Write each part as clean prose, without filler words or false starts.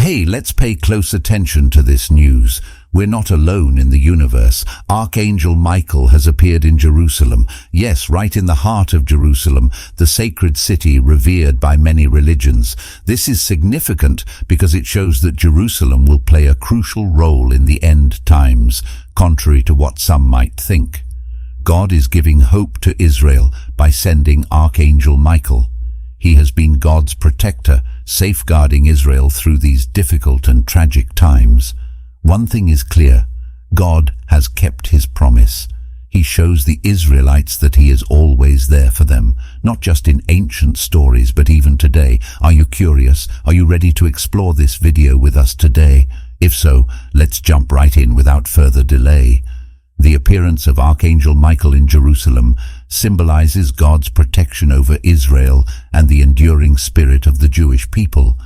Hey, let's pay close attention to this news. We're not alone in the universe. Archangel Michael has appeared in Jerusalem. Yes, right in the heart of Jerusalem, the sacred city revered by many religions. This is significant because it shows that Jerusalem will play a crucial role in the end times, contrary to what some might think. God is giving hope to Israel by sending Archangel Michael. He has been God's protector, safeguarding Israel through these difficult and tragic times. One thing is clear: God has kept his promise. He shows the Israelites that he is always there for them, not just in ancient stories, but even today. Are you curious? Are you ready to explore this video with us today? If so, let's jump right in without further delay. The appearance of Archangel Michael in Jerusalem symbolizes God's protection over Israel and the enduring spirit of the Jewish people.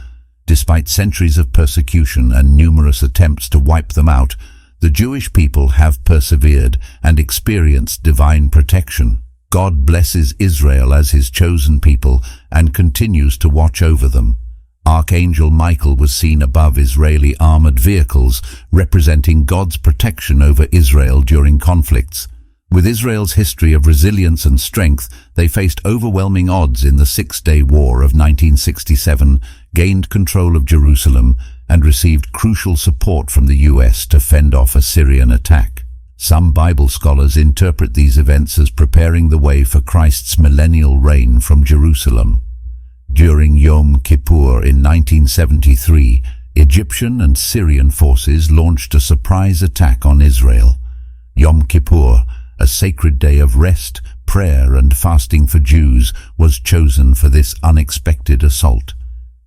Despite centuries of persecution and numerous attempts to wipe them out, the Jewish people have persevered and experienced divine protection. God blesses Israel as his chosen people and continues to watch over them. Archangel Michael was seen above Israeli armored vehicles, representing God's protection over Israel during conflicts. With Israel's history of resilience and strength, they faced overwhelming odds in the Six-Day War of 1967, gained control of Jerusalem, and received crucial support from the US to fend off a Syrian attack. Some Bible scholars interpret these events as preparing the way for Christ's millennial reign from Jerusalem. During Yom Kippur in 1973, Egyptian and Syrian forces launched a surprise attack on Israel. Yom Kippur, a sacred day of rest, prayer and fasting for Jews, was chosen for this unexpected assault.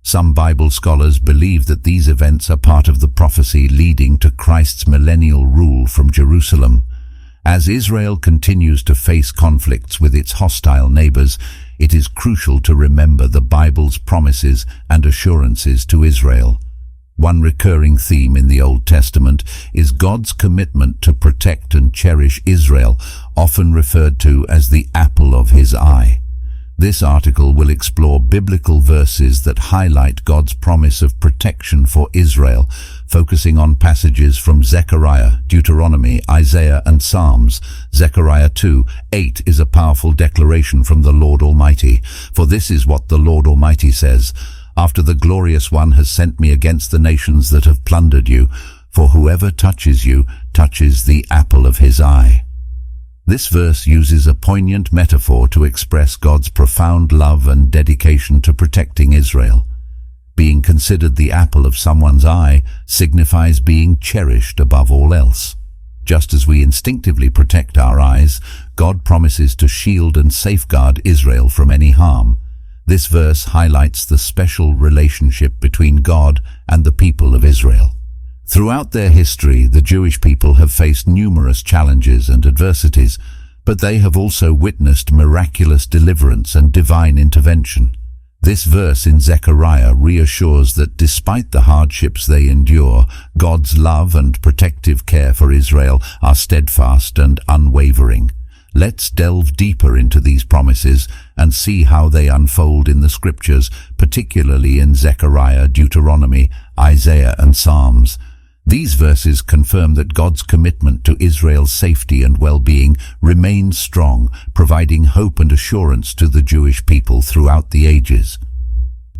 Some Bible scholars believe that these events are part of the prophecy leading to Christ's millennial rule from Jerusalem. As Israel continues to face conflicts with its hostile neighbors, it is crucial to remember the Bible's promises and assurances to Israel. One recurring theme in the Old Testament is God's commitment to protect and cherish Israel, often referred to as the apple of his eye. This article will explore biblical verses that highlight God's promise of protection for Israel, focusing on passages from Zechariah, Deuteronomy, Isaiah, and Psalms. Zechariah 2:8 is a powerful declaration from the Lord Almighty. For this is what the Lord Almighty says: "After the glorious one has sent me against the nations that have plundered you, for whoever touches you touches the apple of his eye." This verse uses a poignant metaphor to express God's profound love and dedication to protecting Israel. Being considered the apple of someone's eye signifies being cherished above all else. Just as we instinctively protect our eyes, God promises to shield and safeguard Israel from any harm. This verse highlights the special relationship between God and the people of Israel. Throughout their history, the Jewish people have faced numerous challenges and adversities, but they have also witnessed miraculous deliverance and divine intervention. This verse in Zechariah reassures that despite the hardships they endure, God's love and protective care for Israel are steadfast and unwavering. Let's delve deeper into these promises and see how they unfold in the scriptures, particularly in Zechariah, Deuteronomy, Isaiah, and Psalms. These verses confirm that God's commitment to Israel's safety and well-being remains strong, providing hope and assurance to the Jewish people throughout the ages.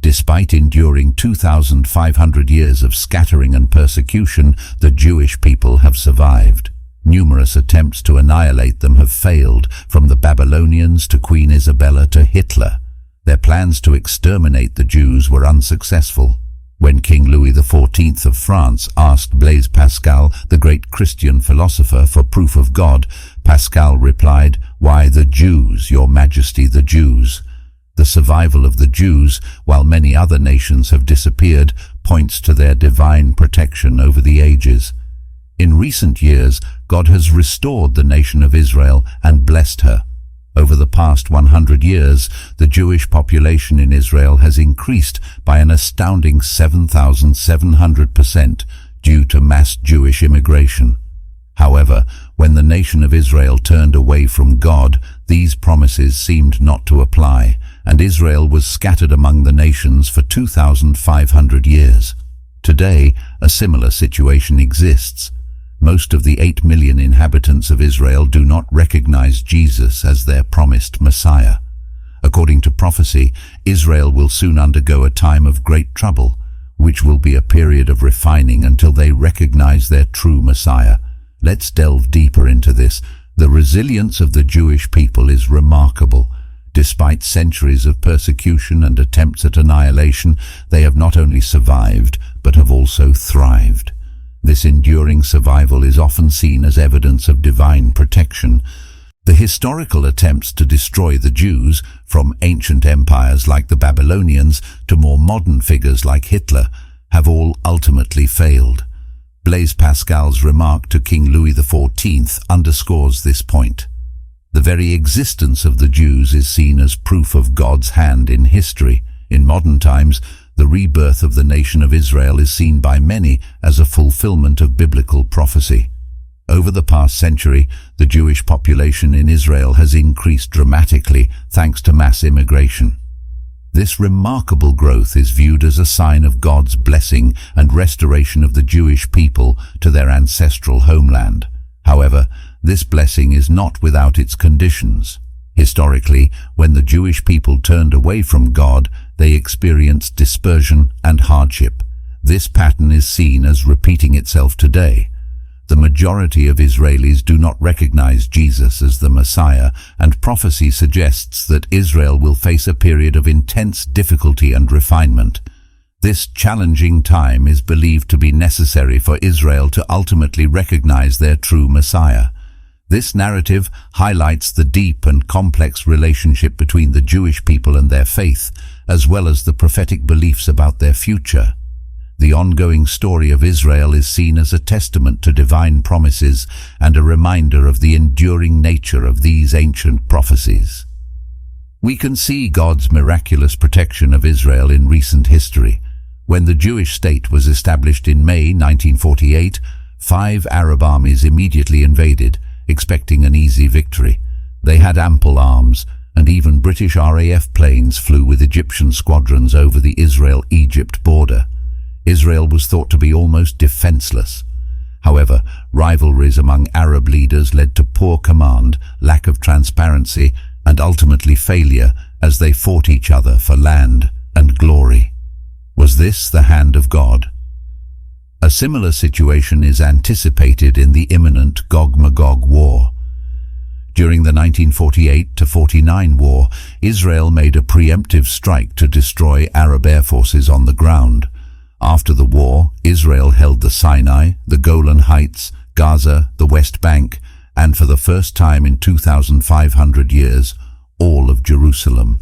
Despite enduring 2,500 years of scattering and persecution, the Jewish people have survived. Numerous attempts to annihilate them have failed, from the Babylonians to Queen Isabella to Hitler. Their plans to exterminate the Jews were unsuccessful. When King Louis XIV of France asked Blaise Pascal, the great Christian philosopher, for proof of God, Pascal replied, "Why, the Jews, your Majesty, the Jews." The survival of the Jews, while many other nations have disappeared, points to their divine protection over the ages. In recent years, God has restored the nation of Israel and blessed her. Over the past 100 years, the Jewish population in Israel has increased by an astounding 7,700% due to mass Jewish immigration. However, when the nation of Israel turned away from God, these promises seemed not to apply, and Israel was scattered among the nations for 2,500 years. Today, a similar situation exists. Most of the 8 million inhabitants of Israel do not recognize Jesus as their promised Messiah. According to prophecy, Israel will soon undergo a time of great trouble, which will be a period of refining until they recognize their true Messiah. Let's delve deeper into this. The resilience of the Jewish people is remarkable. Despite centuries of persecution and attempts at annihilation, they have not only survived, but have also thrived. This enduring survival is often seen as evidence of divine protection. The historical attempts to destroy the Jews, from ancient empires like the Babylonians to more modern figures like Hitler, have all ultimately failed. Blaise Pascal's remark to King Louis XIV underscores this point. The very existence of the Jews is seen as proof of God's hand in history. In modern times, the rebirth of the nation of Israel is seen by many as a fulfillment of biblical prophecy. Over the past century, the Jewish population in Israel has increased dramatically thanks to mass immigration. This remarkable growth is viewed as a sign of God's blessing and restoration of the Jewish people to their ancestral homeland. However, this blessing is not without its conditions. Historically, when the Jewish people turned away from God, they experienced dispersion and hardship. This pattern is seen as repeating itself today. The majority of Israelis do not recognize Jesus as the Messiah, and prophecy suggests that Israel will face a period of intense difficulty and refinement. This challenging time is believed to be necessary for Israel to ultimately recognize their true Messiah. This narrative highlights the deep and complex relationship between the Jewish people and their faith, as well as the prophetic beliefs about their future. The ongoing story of Israel is seen as a testament to divine promises and a reminder of the enduring nature of these ancient prophecies. We can see God's miraculous protection of Israel in recent history. When the Jewish state was established in May 1948, 5 Arab armies immediately invaded, expecting an easy victory. They had ample arms, and even British RAF planes flew with Egyptian squadrons over the Israel-Egypt border. Israel was thought to be almost defenseless. However, rivalries among Arab leaders led to poor command, lack of transparency, and ultimately failure as they fought each other for land and glory. Was this the hand of God? A similar situation is anticipated in the imminent Gog-Magog war. During the 1948-49 war, Israel made a preemptive strike to destroy Arab air forces on the ground. After the war, Israel held the Sinai, the Golan Heights, Gaza, the West Bank, and for the first time in 2,500 years, all of Jerusalem.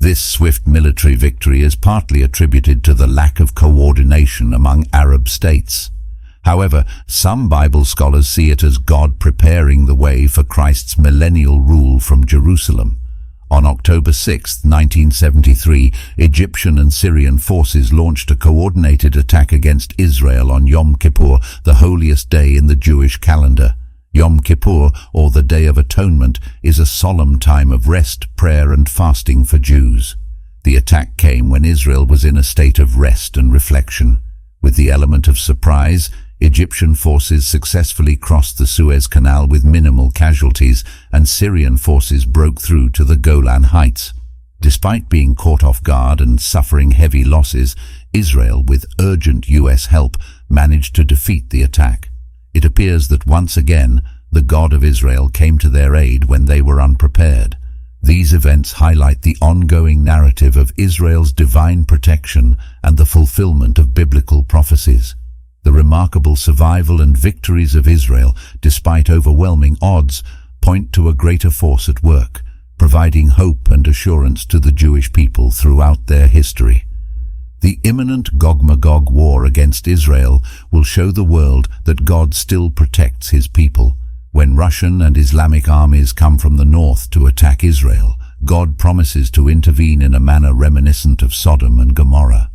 This swift military victory is partly attributed to the lack of coordination among Arab states. However, some Bible scholars see it as God preparing the way for Christ's millennial rule from Jerusalem. On October 6, 1973, Egyptian and Syrian forces launched a coordinated attack against Israel on Yom Kippur, the holiest day in the Jewish calendar. Yom Kippur, or the Day of Atonement, is a solemn time of rest, prayer and fasting for Jews. The attack came when Israel was in a state of rest and reflection. With the element of surprise, Egyptian forces successfully crossed the Suez Canal with minimal casualties, and Syrian forces broke through to the Golan Heights. Despite being caught off guard and suffering heavy losses, Israel, with urgent U.S. help, managed to defeat the attack. It appears that once again, the God of Israel came to their aid when they were unprepared. These events highlight the ongoing narrative of Israel's divine protection and the fulfillment of biblical prophecies. The remarkable survival and victories of Israel, despite overwhelming odds, point to a greater force at work, providing hope and assurance to the Jewish people throughout their history. The imminent Gog-Magog war against Israel will show the world that God still protects his people. When Russian and Islamic armies come from the north to attack Israel, God promises to intervene in a manner reminiscent of Sodom and Gomorrah.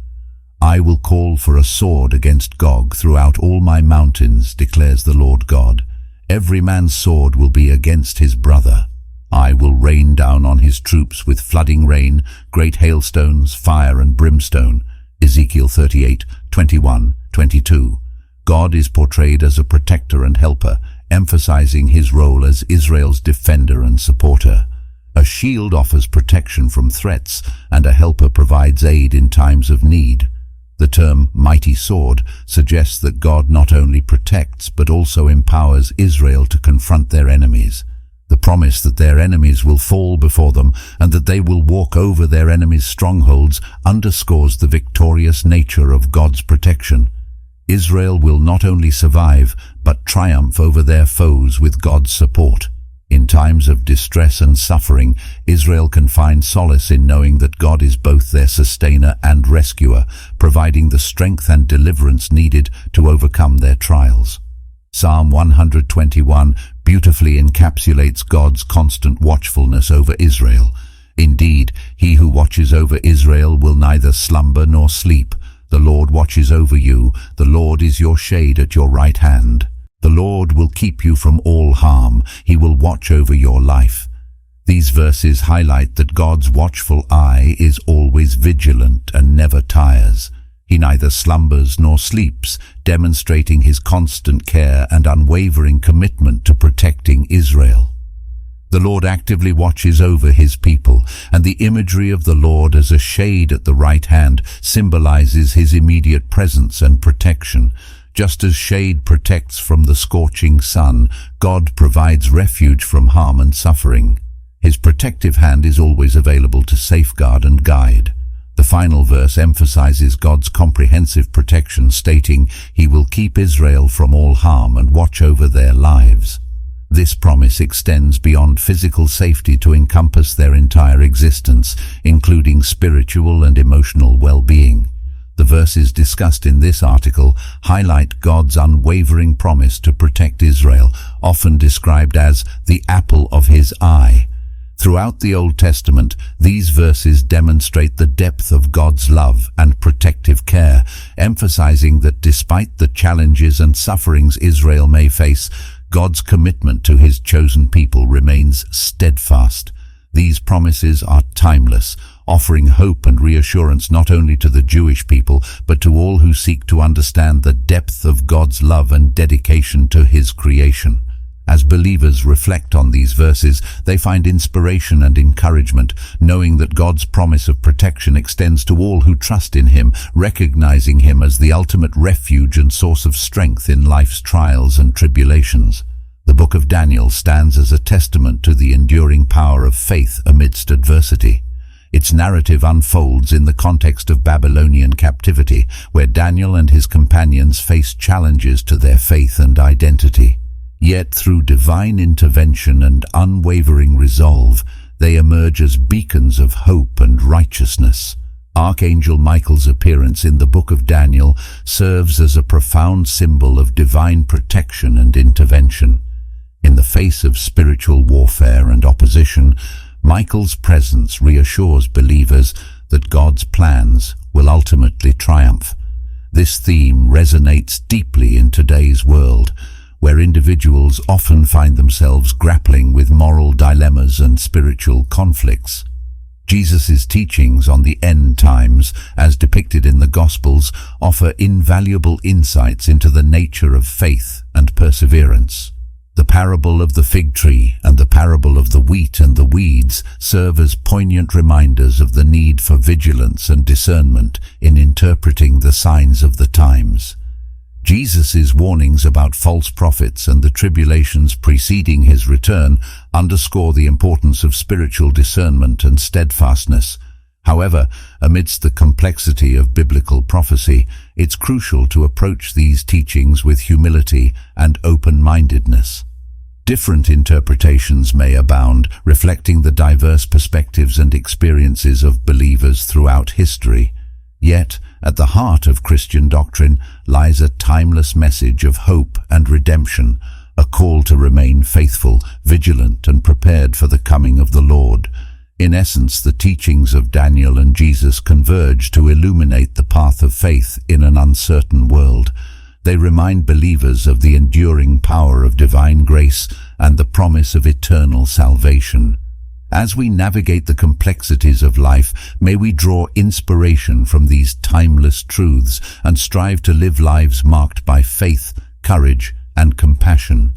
I will call for a sword against Gog throughout all my mountains, declares the Lord God. Every man's sword will be against his brother. I will rain down on his troops with flooding rain, great hailstones, fire and brimstone. Ezekiel 38:21 22. God is portrayed as a protector and helper, emphasizing his role as Israel's defender and supporter. A shield offers protection from threats, and a helper provides aid in times of need. The term mighty sword suggests that God not only protects but also empowers Israel to confront their enemies. The promise that their enemies will fall before them and that they will walk over their enemies' strongholds underscores the victorious nature of God's protection. Israel will not only survive but triumph over their foes with God's support. In times of distress and suffering, Israel can find solace in knowing that God is both their sustainer and rescuer, providing the strength and deliverance needed to overcome their trials. Psalm 121 beautifully encapsulates God's constant watchfulness over Israel. Indeed, he who watches over Israel will neither slumber nor sleep. The Lord watches over you. The Lord is your shade at your right hand. The Lord will keep you from all harm. He will watch over your life. These verses highlight that God's watchful eye is always vigilant and never tires. He neither slumbers nor sleeps, demonstrating his constant care and unwavering commitment to protecting Israel. The Lord actively watches over his people, and the imagery of the Lord as a shade at the right hand symbolizes his immediate presence and protection. Just as shade protects from the scorching sun, God provides refuge from harm and suffering. His protective hand is always available to safeguard and guide. The final verse emphasizes God's comprehensive protection, stating, "He will keep Israel from all harm and watch over their lives." This promise extends beyond physical safety to encompass their entire existence, including spiritual and emotional well-being. The verses discussed in this article highlight God's unwavering promise to protect Israel, often described as the apple of his eye. Throughout the Old Testament, these verses demonstrate the depth of God's love and protective care, emphasizing that despite the challenges and sufferings Israel may face, God's commitment to his chosen people remains steadfast. These promises are timeless, offering hope and reassurance not only to the Jewish people, but to all who seek to understand the depth of God's love and dedication to his creation. As believers reflect on these verses, they find inspiration and encouragement, knowing that God's promise of protection extends to all who trust in him, recognizing him as the ultimate refuge and source of strength in life's trials and tribulations. The book of Daniel stands as a testament to the enduring power of faith amidst adversity. Its narrative unfolds in the context of Babylonian captivity, where Daniel and his companions faced challenges to their faith and identity. Yet through divine intervention and unwavering resolve, they emerge as beacons of hope and righteousness. Archangel Michael's appearance in the book of Daniel serves as a profound symbol of divine protection and intervention. In the face of spiritual warfare and opposition, Michael's presence reassures believers that God's plans will ultimately triumph. This theme resonates deeply in today's world, where individuals often find themselves grappling with moral dilemmas and spiritual conflicts. Jesus' teachings on the end times, as depicted in the Gospels, offer invaluable insights into the nature of faith and perseverance. The parable of the fig tree and the parable of the wheat and the weeds serve as poignant reminders of the need for vigilance and discernment in interpreting the signs of the times. Jesus' warnings about false prophets and the tribulations preceding his return underscore the importance of spiritual discernment and steadfastness. However, amidst the complexity of biblical prophecy, it's crucial to approach these teachings with humility and open-mindedness. Different interpretations may abound, reflecting the diverse perspectives and experiences of believers throughout history. Yet, at the heart of Christian doctrine lies a timeless message of hope and redemption, a call to remain faithful, vigilant, and prepared for the coming of the Lord. In essence, the teachings of Daniel and Jesus converge to illuminate the path of faith in an uncertain world. They remind believers of the enduring power of divine grace and the promise of eternal salvation. As we navigate the complexities of life, may we draw inspiration from these timeless truths and strive to live lives marked by faith, courage, and compassion.